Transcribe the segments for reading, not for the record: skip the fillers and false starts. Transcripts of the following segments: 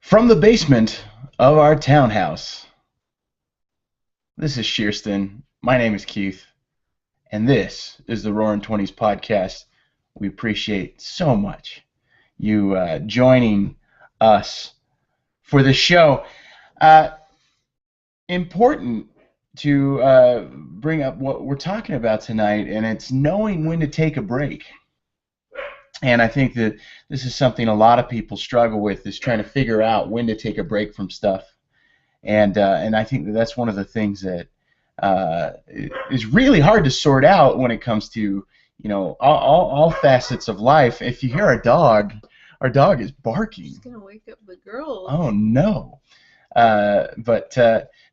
From the basement of our townhouse, this is Shirsten. My name is Keith, and this is the Roaring Twenties podcast. We appreciate so much you joining us for the show. Uh, Important to bring up what we're talking about tonight, and it's knowing when to take a break. And I think that this is something a lot of people struggle with, is trying to figure out when to take a break from stuff. And I think that that's one of the things that is really hard to sort out when it comes to all facets of life. If you hear our dog is barking. She's gonna wake up the girls. Oh no! But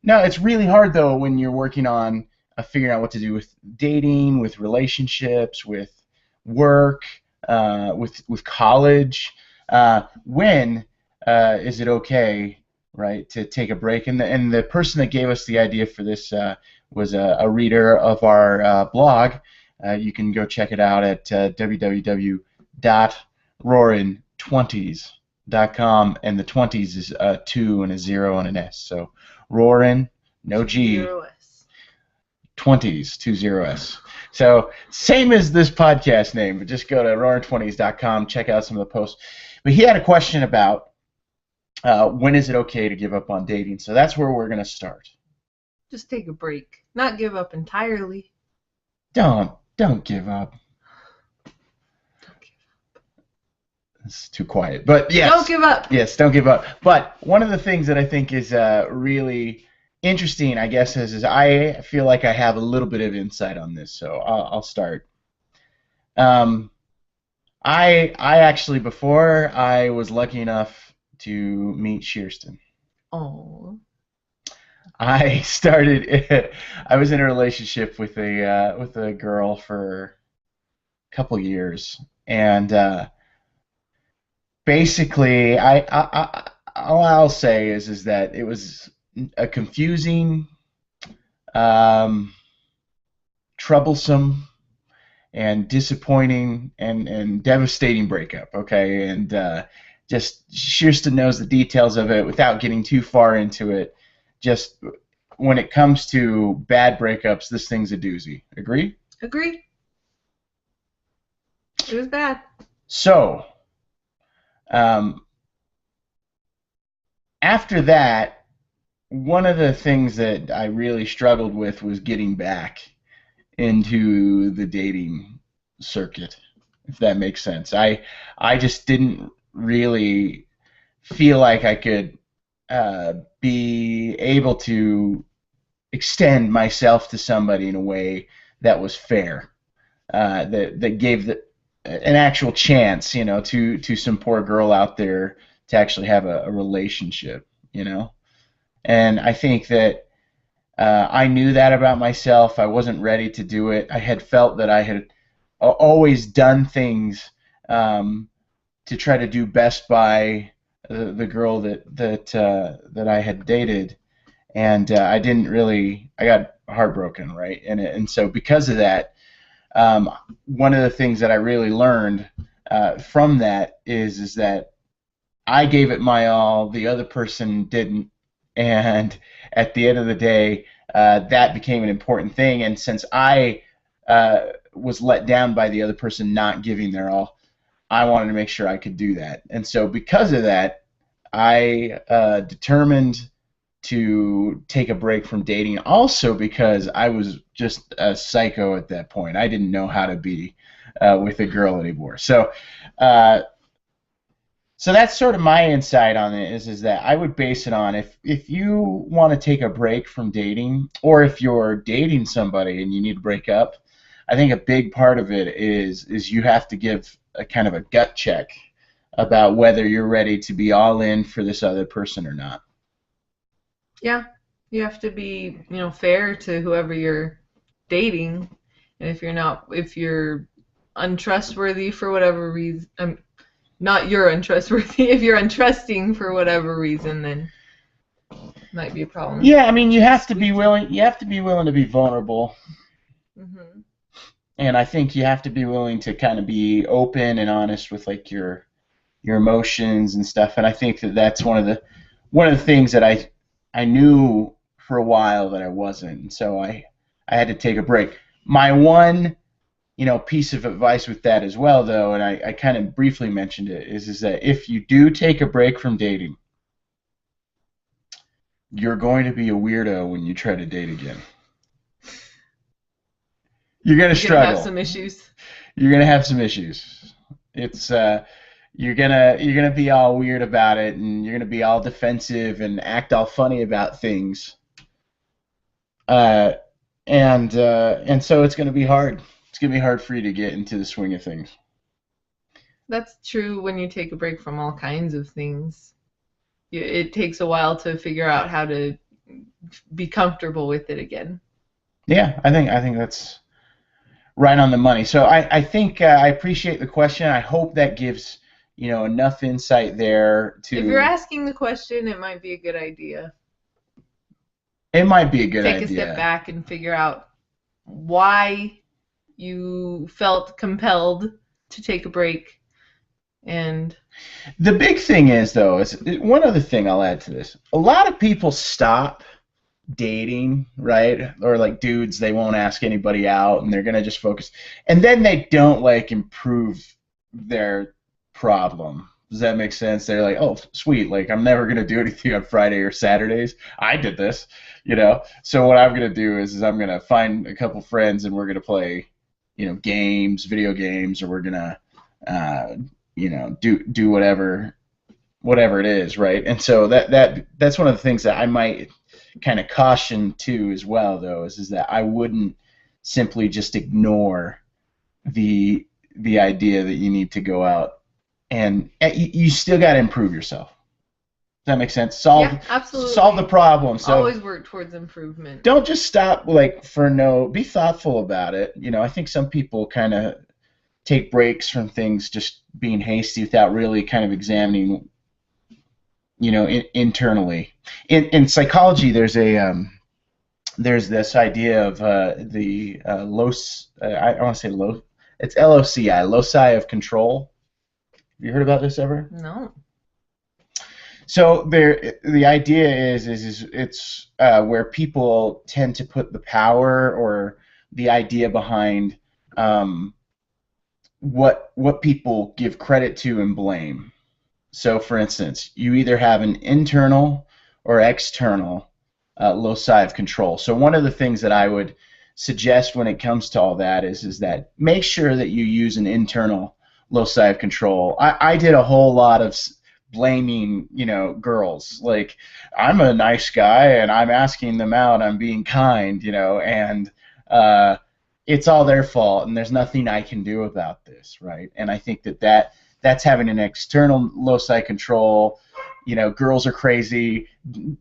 no, it's really hard though when you're working on figuring out what to do with dating, with relationships, with work, with college. When is it okay, right, to take a break? And the person that gave us the idea for this was a reader of our blog. You can go check it out at www.roaring20s.com, and the 20s is a 2 and a 0 and an S. So Roaring, no G, 0S. 20s, 20S. So same as this podcast name, but just go to roaring20s.com, check out some of the posts. But he had a question about when is it okay to give up on dating. So that's where we're going to start. Just take a break. Not give up entirely. Don't give up. It's too quiet. But yes. Don't give up. Yes, don't give up. But one of the things that I think is really interesting, I guess, is I feel like I have a little bit of insight on this, so I'll start. I actually, before I was lucky enough to meet Shirsten, Oh. I was in a relationship with a girl for a couple years, and basically, all I'll say is that it was a confusing, troublesome, and disappointing and devastating breakup. Okay, and just Shirsten knows the details of it without getting too far into it. Just when it comes to bad breakups, this thing's a doozy. Agree? Agree. It was bad. So, after that, one of the things that I really struggled with was getting back into the dating circuit, if that makes sense. I just didn't really feel like I could be able to extend myself to somebody in a way that was fair, that gave an actual chance, to some poor girl out there to actually have a relationship, And I think that I knew that about myself. I wasn't ready to do it. I had felt that I had always done things to try to do best by the girl that I had dated, and I didn't really. I got heartbroken, right? And so because of that, one of the things that I really learned from that is that I gave it my all, the other person didn't, and at the end of the day, that became an important thing. And since I was let down by the other person not giving their all, I wanted to make sure I could do that. And so because of that, I determined to take a break from dating, also because I was just a psycho at that point. I didn't know how to be with a girl anymore. So that's sort of my insight on it, is that I would base it on if you want to take a break from dating, or if you're dating somebody and you need to break up, I think a big part of it is you have to give a kind of a gut check about whether you're ready to be all in for this other person or not. Yeah, you have to be, fair to whoever you're dating, and if you're untrustworthy for whatever reason, not you're untrustworthy. If you're untrusting for whatever reason, then it might be a problem. Yeah, I mean, you have to be willing. You have to be willing to be vulnerable. Mm-hmm. And I think you have to be willing to kind of be open and honest with like your your emotions and stuff. And I think that that's one of the things that I knew for a while that I wasn't. And so I had to take a break. My one piece of advice with that as well, though, and I kind of briefly mentioned it, is that if you do take a break from dating, you're going to be a weirdo when you try to date again. You're going to You're gonna have struggle. some issues. You're going to have some issues. It's you're gonna be all weird about it, and you're gonna be all defensive and act all funny about things. Uh, and so it's gonna be hard. It's gonna be hard for you to get into the swing of things. That's true when you take a break from all kinds of things. It takes a while to figure out how to be comfortable with it again. Yeah, I think that's right on the money. So I think I appreciate the question. I hope that gives enough insight there If you're to. asking the question, it might be a good idea. It might be a good Take a step idea. back and figure out why you felt compelled to take a break. And The big thing is though is one other thing I'll add to this. A lot of people stop dating, right? Or like dudes, they won't ask anybody out and they're gonna just focus, and then they don't like improve their problem. Does that make sense? They're like, oh, sweet, like I'm never gonna do anything on Friday or Saturdays. I did this, So what I'm gonna do is I'm gonna find a couple friends and we're gonna play, games, video games, or we're gonna, uh, do whatever it is, right? And so that's one of the things that I might kind of caution too as well, though, is that I wouldn't simply just ignore the the idea that you need to go out and you still got to improve yourself. Does that make sense? yeah, Solve the absolutely. problem. So Always work towards improvement. don't just stop like for no. Be thoughtful about it. I think some people kind of take breaks from things just being hasty without really kind of examining internally. In psychology, there's this idea of the los. I want to say low. It's LOCI, loci of control. Have you heard about this ever? No. So the idea is it's where people tend to put the power or the idea behind what people give credit to and blame. So, for instance, you either have an internal or external loci of control. So, one of the things that I would suggest when it comes to all that is that make sure that you use an internal loci of control. I did a whole lot of blaming, girls. Like, I'm a nice guy and I'm asking them out, I'm being kind, and it's all their fault and there's nothing I can do about this, right? And I think that's having an external loci control. Girls are crazy.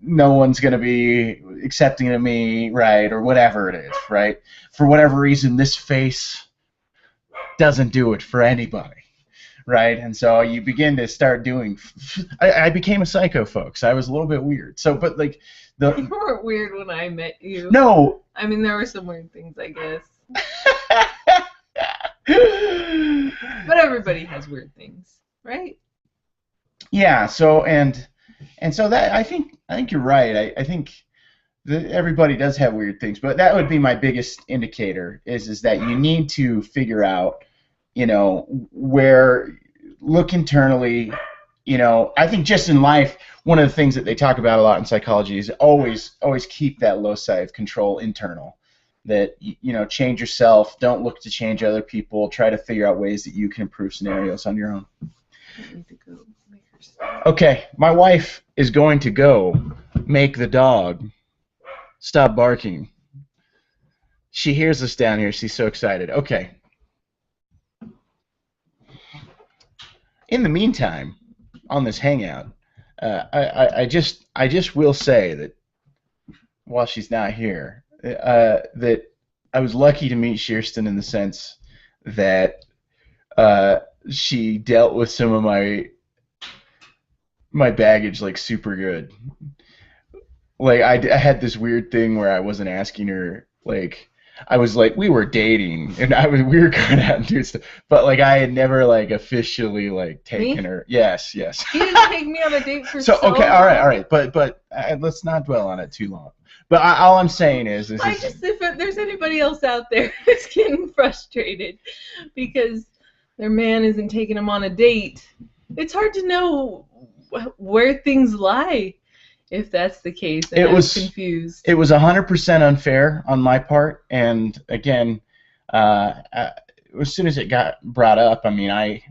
No one's going to be accepting of me, right? Or whatever it is, right? For whatever reason, this face doesn't do it for anybody, right? And so you begin to start doing. I became a psycho, folks. I was a little bit weird. So, but like You weren't weird when I met you. no. I mean, there were some weird things, I guess. But everybody has weird things, right? Yeah. So and so that I think you're right. I think that everybody does have weird things, but that would be my biggest indicator is that you need to figure out, where look internally. I think just in life, one of the things that they talk about a lot in psychology is always keep that loci of control internal. That change yourself. Don't look to change other people. Try to figure out ways that you can improve scenarios on your own. I need to go make her stop. Okay, my wife is going to go make the dog stop barking. She hears us down here. She's so excited. Okay. In the meantime, on this hangout, I just will say that while she's not here, that I was lucky to meet Shirsten in the sense that uh, she dealt with some of my baggage like super good. Like I had this weird thing where I wasn't asking her like I was like, we were dating, and we were going out and doing stuff, but like I had never like officially like taken Me? her. Yes, yes. You didn't take me on a date for So so okay, all long. right, but let's not dwell on it too long. But all I'm saying I is just, if there's anybody else out there who's getting frustrated because their man isn't taking them on a date, it's hard to know where things lie if that's the case, and it I was was confused. it was 100% unfair on my part, and again, as soon as it got brought up, I mean, I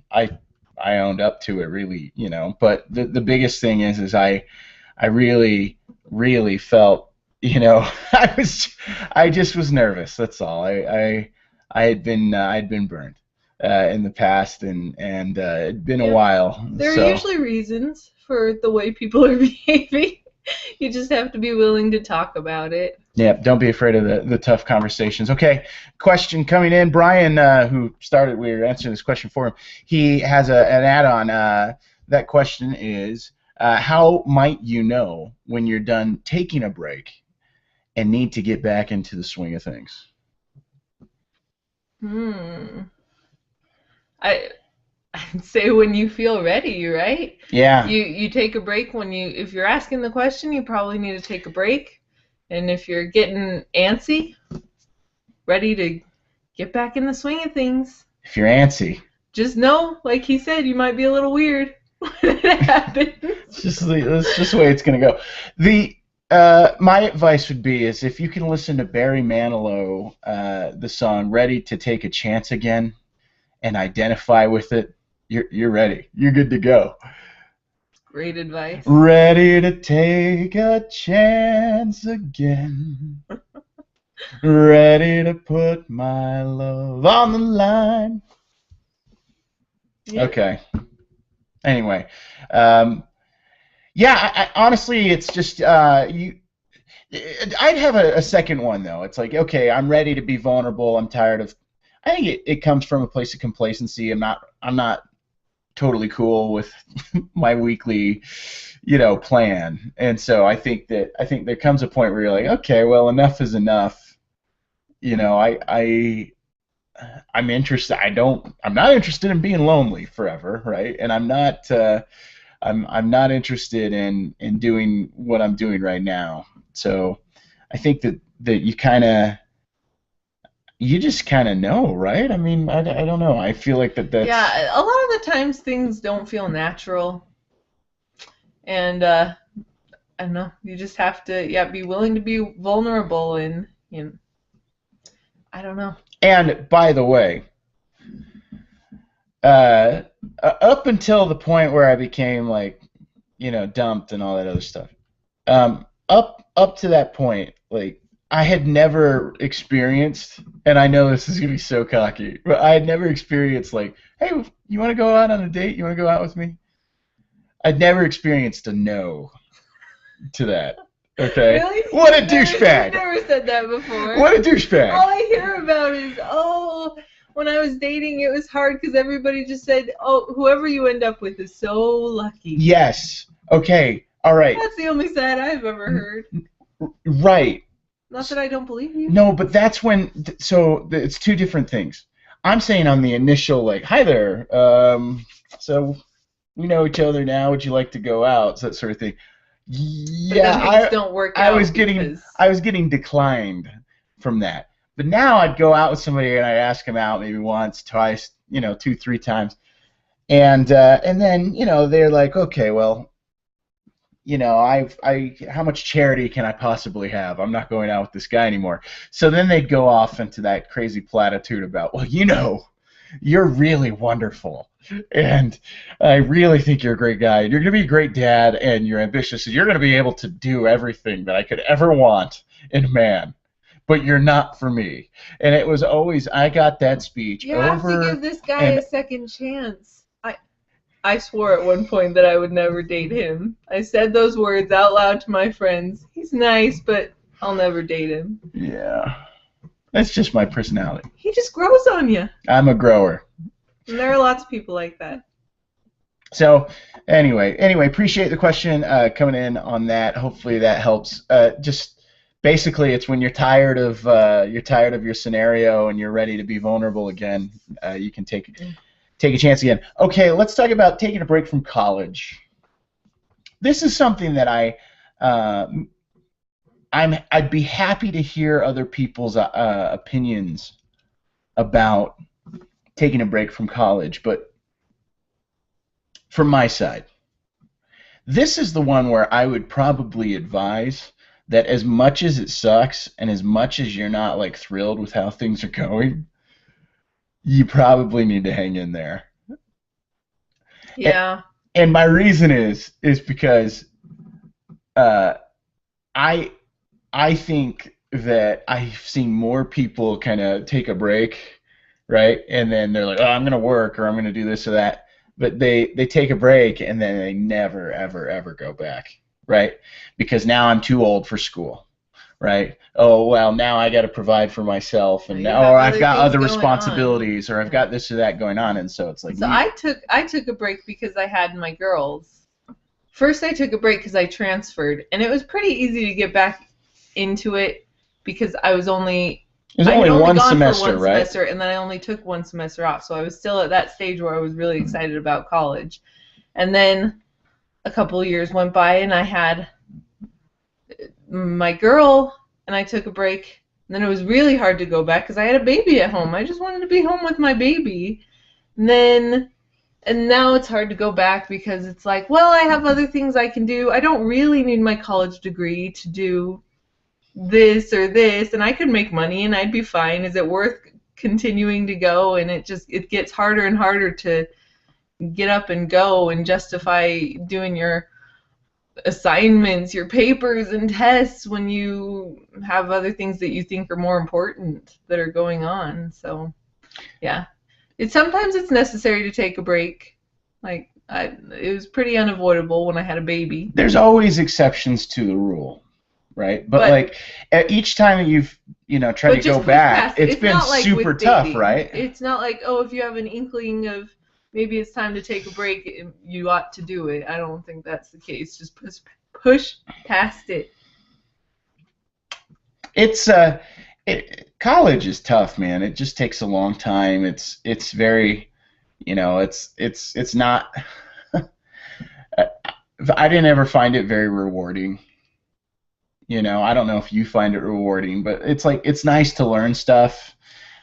owned up to it, really, you know. But the biggest thing is I really felt, you know, I just was nervous. That's all. I'd been burned in the past, and it'd been a Yeah. while. There are So usually reasons for the way people are behaving. You just have to be willing to talk about it. yeah, don't be afraid of the tough conversations. Okay, question coming in. Brian, who started, we were answering this question for him. He has an add-on. That question is, how might you know when you're done taking a break and need to get back into the swing of things? Hmm. I I'd say when you feel ready, right? Yeah. You take a break when you, if you're asking the question, you probably need to take a break. And if you're getting antsy, ready to get back in the swing of things, If you're antsy, just know, like he said, you might be a little weird when it happens. that's just the way it's gonna go. The My advice would be is if you can listen to Barry Manilow, the song "Ready to Take a Chance Again," and identify with it, you're ready. You're good to go. Great advice. Ready to take a chance again. Ready to put my love on the line. Yeah. Okay. Anyway, um, yeah. Honestly, it's just you. I'd have a second one though. It's like, okay, I'm ready to be vulnerable. I'm tired of. I think it comes from a place of complacency. I'm not totally cool with my weekly, plan. And so I think there comes a point where you're like, okay, well, enough is enough. You know, I'm interested. I'm not interested in being lonely forever, right? And I'm not interested in doing what I'm doing right now. So I think that you just kind of know, right? I mean, I don't know. I feel like that's Yeah, a lot of the times things don't feel natural. And I don't know, you just have to, yeah, be willing to be vulnerable and, I don't know. and by the way, uh, up until the point where I became like, dumped and all that other stuff. Up to that point, like I had never experienced, and I know this is gonna be so cocky, but I had never experienced like, hey, you want to go out on a date? You want to go out with me? I'd never experienced a no to that. Okay, Really? what a You've douchebag! never said that before. What a douchebag! All I hear about is, oh, when I was dating, it was hard because everybody just said, oh, whoever you end up with is so lucky. Yes. Okay. All right. That's the only side I've ever heard. Right. Not that I don't believe you. No, but that's when. So it's two different things. I'm saying on the initial, like, hi there. So we know each other now. Would you like to go out? So that sort of thing. But then Yeah, things don't work out. I was getting declined from that. But now I'd go out with somebody and I'd ask them out maybe once, twice, two, three times, and then they're like, okay, well, how much charity can I possibly have? I'm not going out with this guy anymore. So then they'd go off into that crazy platitude about, well, you're really wonderful, and I really think you're a great guy, and you're going to be a great dad, and you're ambitious, and you're going to be able to do everything that I could ever want in a man, but you're not for me. And it was always, I got that speech You have to over give this guy and a second chance. I swore at one point that I would never date him. I said those words out loud to my friends. He's nice, but I'll never date him. yeah, that's just my personality. He just grows on you. I'm a grower. And there are lots of people like that. So anyway, appreciate the question coming in on that. Hopefully that helps. Just Basically, it's when you're tired of your scenario and you're ready to be vulnerable again. You can take a chance again. Okay, let's talk about taking a break from college. This is something that uh, I'd be happy to hear other people's opinions about taking a break from college, but from my side, this is the one where I would probably advise that as much as it sucks and as much as you're not like thrilled with how things are going, you probably need to hang in there. And, Yeah. and my reason is because uh, I I think that I've seen more people kind of take a break, right? And then they're like, "Oh, I'm going to work or I'm going to do this or that." But they take a break and then they never ever ever go back, right? Because now I'm too old for school, right? Oh, well, now I got to provide for myself and You now have or I've other got things other going on. responsibilities or I've got this or that going on and so it's like So I took a break because I had my girls. First, I took a break because I transferred, and it was pretty easy to get back into it because there's I had only only one gone for semester, one right? semester, and then I only took one semester off. So I was still at that stage where I was really excited about college. And then a couple of years went by, and I had my girl, and I took a break. And then it was really hard to go back because I had a baby at home. I just wanted to be home with my baby. And then and now it's hard to go back because it's like, well, I have other things I can do. I don't really need my college degree to do this or this, and I could make money and I'd be fine. Is it worth continuing to go? And it gets harder and harder to get up and go and justify doing your assignments, your papers and tests when you have other things that you think are more important that are going on. So, yeah. Sometimes it's necessary to take a break. It was pretty unavoidable when I had a baby. There's always exceptions to the rule, right? But But like at each time that you've tried to but go just push back, past it. it's It's been not like super with tough, dating. right? It's not like, oh, if you have an inkling of maybe it's time to take a break, you ought to do it. I don't think that's the case. Just push past it. It's college is tough, man. It just takes a long time. It's very, it's not. I didn't ever find it very rewarding. I don't know if you find it rewarding, but it's like it's nice to learn stuff,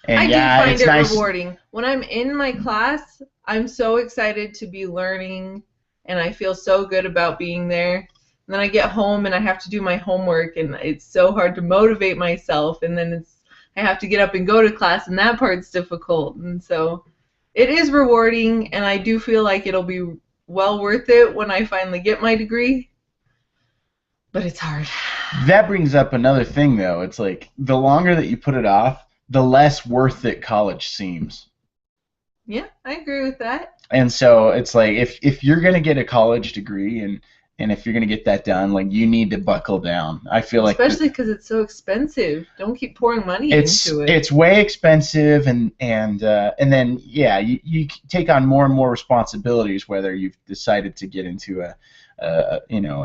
and I do yeah, find it's it nice. rewarding. When I'm in my class, I'm so excited to be learning and I feel so good about being there. And then I get home and I have to do my homework and it's so hard to motivate myself and then I have to get up and go to class and that part's difficult. And so it is rewarding and I do feel like it'll be well worth it when I finally get my degree, but it's hard. That brings up another thing, though. It's like the longer that you put it off, the less worth it college seems. Yeah, I agree with that. And so it's like if you're gonna get a college degree and if you're gonna get that done, like you need to buckle down. I feel like Especially because it's so expensive. Don't keep pouring money it's into it. it's way expensive and then yeah you take on more and more responsibilities whether you've decided to get into a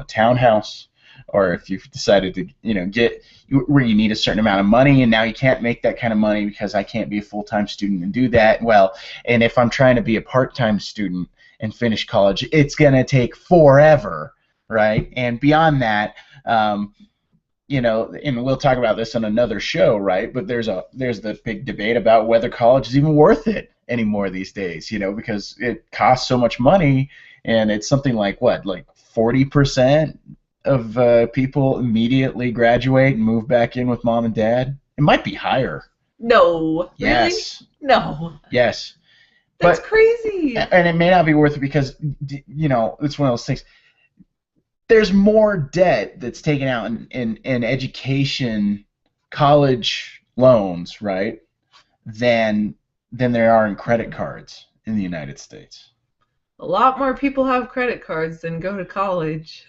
townhouse or if you've decided to get where you need a certain amount of money and now you can't make that kind of money because I can't be a full-time student and do that well, and if I'm trying to be a part-time student and finish college it's gonna take forever, right? And beyond that, and we'll talk about this on another show, right? But there's the big debate about whether college is even worth it anymore these days, because it costs so much money, and it's something like what, like 40% of people immediately graduate and move back in with mom and dad. It might be higher. No, really? Yes, No, yes, that's but crazy. and it may not be worth it because it's one of those things. There's more debt that's taken out in education, college loans, right, than there are in credit cards in the United States. A lot more people have credit cards than go to college.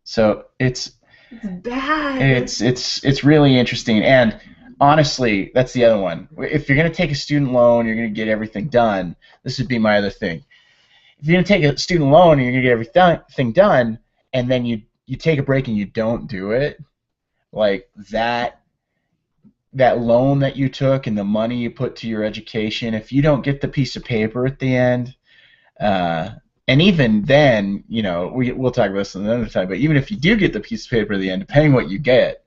So it's It's bad. it's it's it's really interesting. And honestly, that's the other one. If you're going to take a student loan, you're going to get everything done. This would be my other thing. If you're going to take a student loan and you're going to get everything done, and then you take a break and you don't do it, like that loan that you took and the money you put to your education, if you don't get the piece of paper at the end, uh, and even then, we'll talk about this another time, but even if you do get the piece of paper at the end, depending what you get,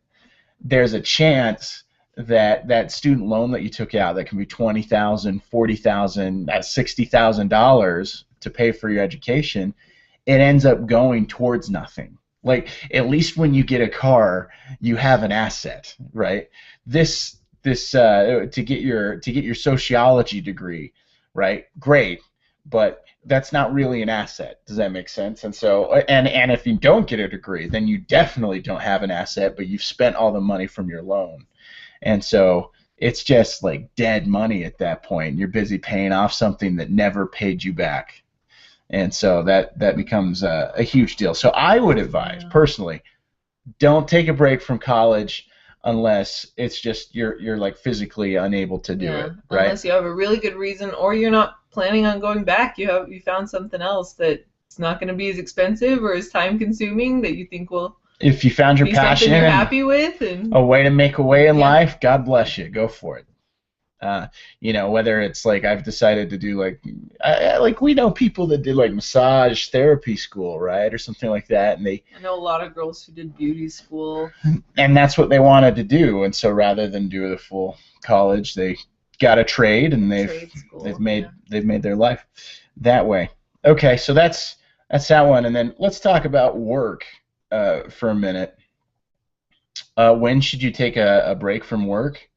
there's a chance that that student loan that you took out that can be $20,000, $40,000, $60,000 to pay for your education, it ends up going towards nothing. Like, at least when you get a car, you have an asset, right? To get your sociology degree, right? Great, but that's not really an asset. Does that make sense? And so, and if you don't get a degree, then you definitely don't have an asset, but you've spent all the money from your loan. And so it's just like dead money at that point. You're busy paying off something that never paid you back. And so that becomes a huge deal. So I would advise, personally, don't take a break from college unless it's just you're like physically unable to do it, right? Unless you have a really good reason, or you're not planning on going back. You found something else that's not going to be as expensive or as time consuming that you think will if you found your be passion something you're and happy with, and a way to make a way in life, God bless you. Go for it. Whether it's like I've decided to do like we know people that did like massage therapy school, right, or something like that, and I know a lot of girls who did beauty school, and that's what they wanted to do, and so rather than do the full college, they got a trade, and they've made their life that way. Okay, so that's that one, and then let's talk about work for a minute. When should you take a break from work?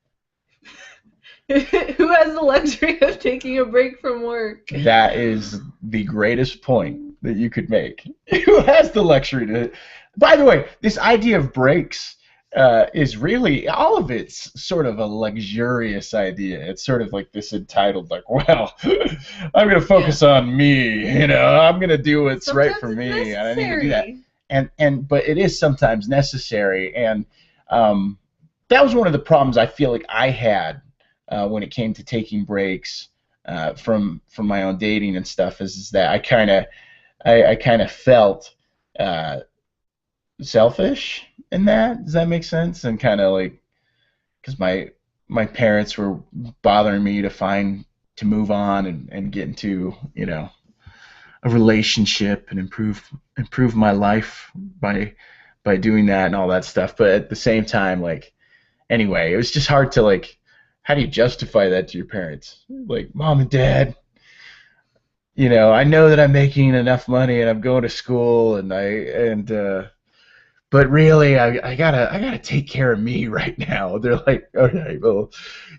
Who has the luxury of taking a break from work? That is the greatest point that you could make. Who has the luxury to? By the way, this idea of breaks is really, all of it's sort of a luxurious idea. It's sort of like this entitled, like, well, I'm going to focus on me. I'm going to do what's Sometimes right for me, necessary. and I need to do that. But it is sometimes necessary, and that was one of the problems I feel like I had. When it came to taking breaks from my own dating and stuff, is that I kind of felt selfish in that. Does that make sense? And kind of like, because my parents were bothering me to move on and get into a relationship and improve my life by doing that and all that stuff. But at the same time, like, anyway, it was just hard to like. How do you justify that to your parents? Like, Mom and Dad, I know that I'm making enough money and I'm going to school but really I gotta take care of me right now. They're like, okay, well,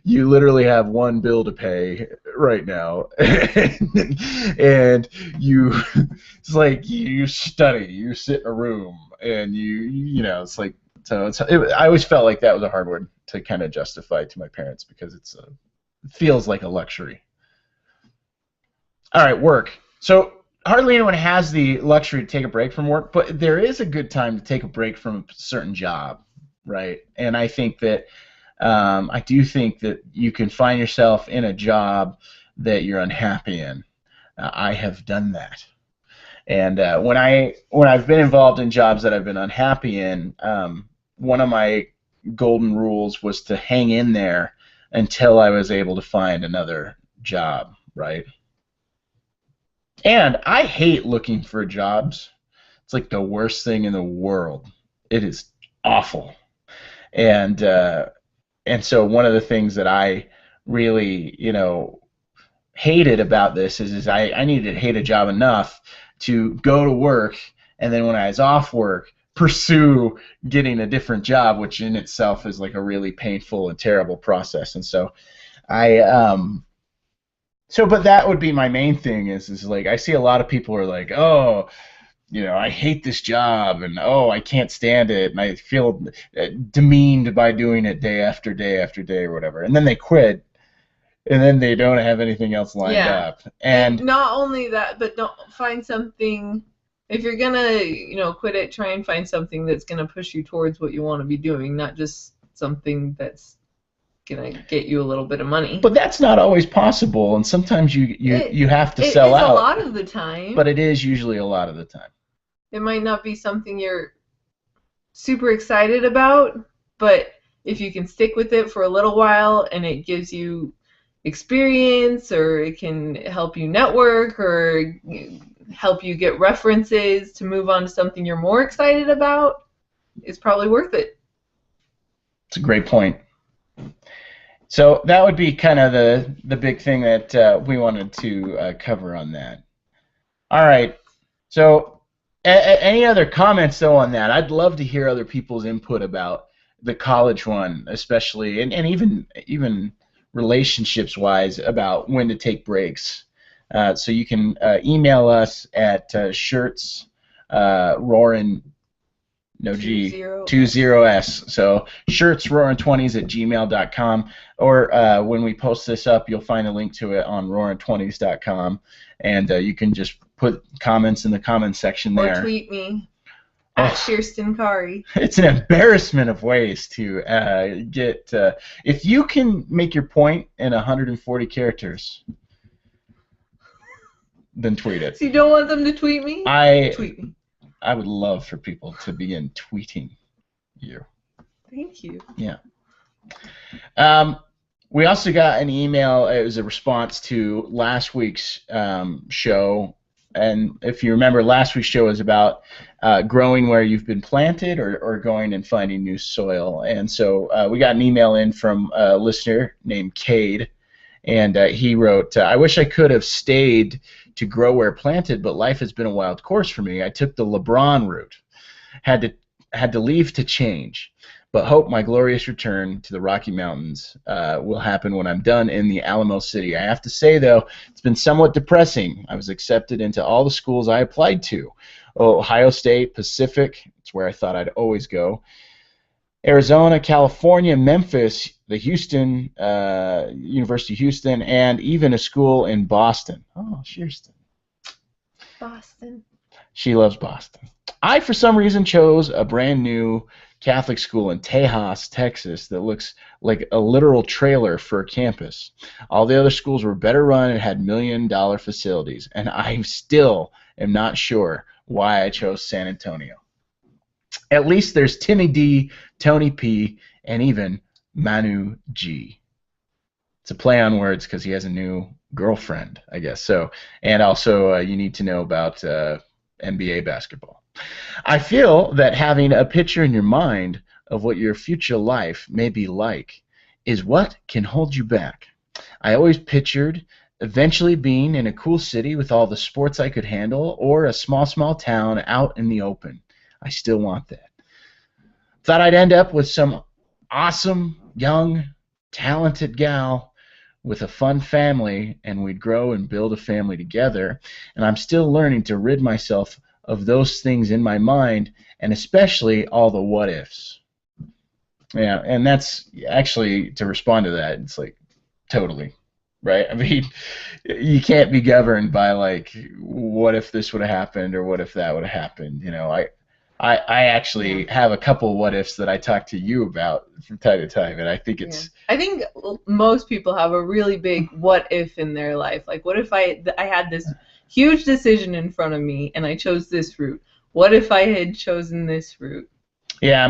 you literally have one bill to pay right now, and it's like you study, you sit in a room, and it's like. So I always felt like that was a hard word to kind of justify to my parents because it feels like a luxury. All right, work. So hardly anyone has the luxury to take a break from work, but there is a good time to take a break from a certain job, right? And I think that I do think that you can find yourself in a job that you're unhappy in. I have done that. And when I've been involved in jobs that I've been unhappy in, one of my golden rules was to hang in there until I was able to find another job, right? And I hate looking for jobs. It's like the worst thing in the world. It is awful. And so one of the things that I really, hated about this is I needed to hate a job enough to go to work, and then when I was off work, pursue getting a different job, which in itself is like a really painful and terrible process. And so but that would be my main thing is like I see a lot of people are like, oh, I hate this job, and oh, I can't stand it, and I feel demeaned by doing it day after day after day or whatever, and then they quit. And then they don't have anything else lined up. And not only that, but don't find something. If you're gonna, quit it, try and find something that's gonna push you towards what you want to be doing, not just something that's gonna get you a little bit of money. But that's not always possible, and sometimes you have to sell out. It's a lot of the time. But it is usually a lot of the time. It might not be something you're super excited about, but if you can stick with it for a little while and it gives you experience, or it can help you network, or help you get references to move on to something you're more excited about, it's probably worth it. It's a great point. So that would be kind of the big thing that we wanted to cover on that. All right. So any other comments though on that? I'd love to hear other people's input about the college one, especially, and even relationships wise, about when to take breaks. So you can email us at shirts roaring no G 20s. So shirtsroaring20s@gmail.com, or when we post this up, you'll find a link to it on roaring20s.com, and you can just put comments in the comment section there. Or tweet me at Shirsten Kari. It's an embarrassment of ways to get. If you can make your point in 140 characters, then tweet it. So you don't want them to tweet me? Tweet me. I would love for people to begin tweeting you. Thank you. Yeah. We also got an email. It was a response to last week's show. And if you remember, last week's show was about growing where you've been planted, or going and finding new soil. And so we got an email in from a listener named Cade. And he wrote, I wish I could have stayed to grow where planted, but life has been a wild course for me. I took the LeBron route, had to leave to change, but hope my glorious return to the Rocky Mountains will happen when I'm done in the Alamo City. I have to say, though, it's been somewhat depressing. I was accepted into all the schools I applied to. Ohio State, Pacific, it's where I thought I'd always go. Arizona, California, Memphis, the Houston, University of Houston, and even a school in Boston. Oh, Shirsten. Boston. She loves Boston. I, for some reason, chose a brand new Catholic school in Tejas, Texas that looks like a literal trailer for a campus. All the other schools were better run and had $1 million facilities, and I still am not sure why I chose San Antonio. At least there's Timmy D, Tony P, and even Manu G. It's a play on words because he has a new girlfriend, I guess. So, and also you need to know about NBA basketball. I feel that having a picture in your mind of what your future life may be like is what can hold you back. I always pictured eventually being in a cool city with all the sports I could handle, or a small town out in the open. I still want that. Thought I'd end up with some awesome, young, talented gal with a fun family, and we'd grow and build a family together. And I'm still learning to rid myself of those things in my mind, and especially all the what ifs. Yeah, and that's actually, to respond to that, it's like, totally. Right? I mean, you can't be governed by, like, what if this would have happened, or what if that would have happened. You know, I actually have a couple what ifs that I talk to you about from time to time, and I think it's. I think most people have a really big what if in their life. Like, what if I had this huge decision in front of me and I chose this route? What if I had chosen this route? Yeah,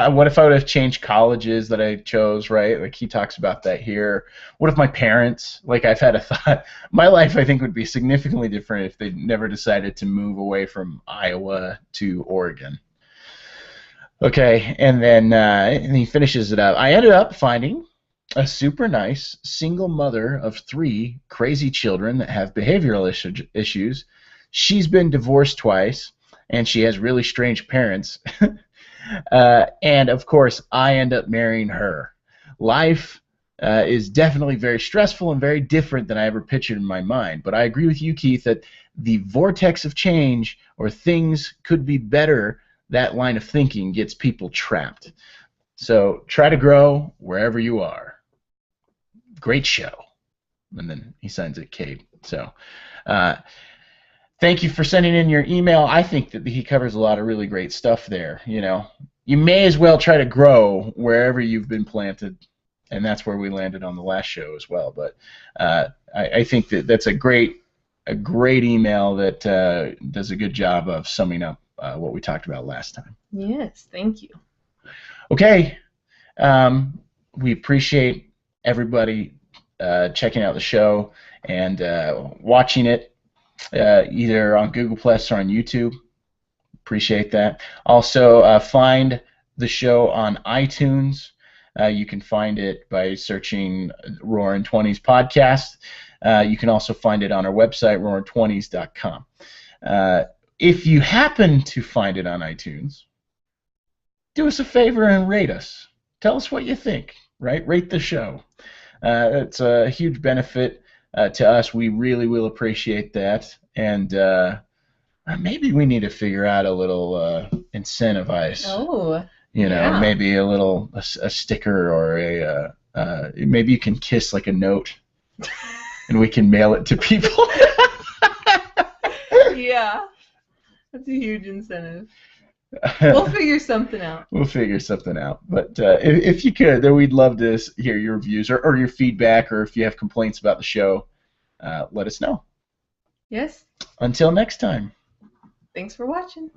what if I would have changed colleges that I chose, right? Like, he talks about that here. What if my parents, like, I've had a thought, my life, I think, would be significantly different if they never decided to move away from Iowa to Oregon. Okay, and then and he finishes it up. I ended up finding a super nice single mother of 3 crazy children that have behavioral issues. She's been divorced twice, and she has really strange parents. And, of course, I end up marrying her. Life is definitely very stressful and very different than I ever pictured in my mind. But I agree with you, Keith, that the vortex of change, or things could be better, that line of thinking gets people trapped. So try to grow wherever you are. Great show. And then he signs it, Cade. So thank you for sending in your email. I think that he covers a lot of really great stuff there. You know, you may as well try to grow wherever you've been planted, and that's where we landed on the last show as well. But I think that that's a great email that does a good job of summing up what we talked about last time. Yes, thank you. Okay, We appreciate everybody checking out the show and watching it either on Google Plus or on YouTube. Appreciate that. Also, find the show on iTunes. You can find it by searching Roaring 20s Podcast. You can also find it on our website, roaring20s.com. If you happen to find it on iTunes, do us a favor and rate us. Tell us what you think, right? Rate the show. It's a huge benefit to us. We really will appreciate that. And maybe we need to figure out a little incentivize. Oh, Maybe a sticker or maybe you can kiss like a note, and we can mail it to people. Yeah, that's a huge incentive. We'll figure something out. We'll figure something out. But if you could, then we'd love to hear your views or your feedback, or if you have complaints about the show, let us know. Yes. Until next time. Thanks for watching.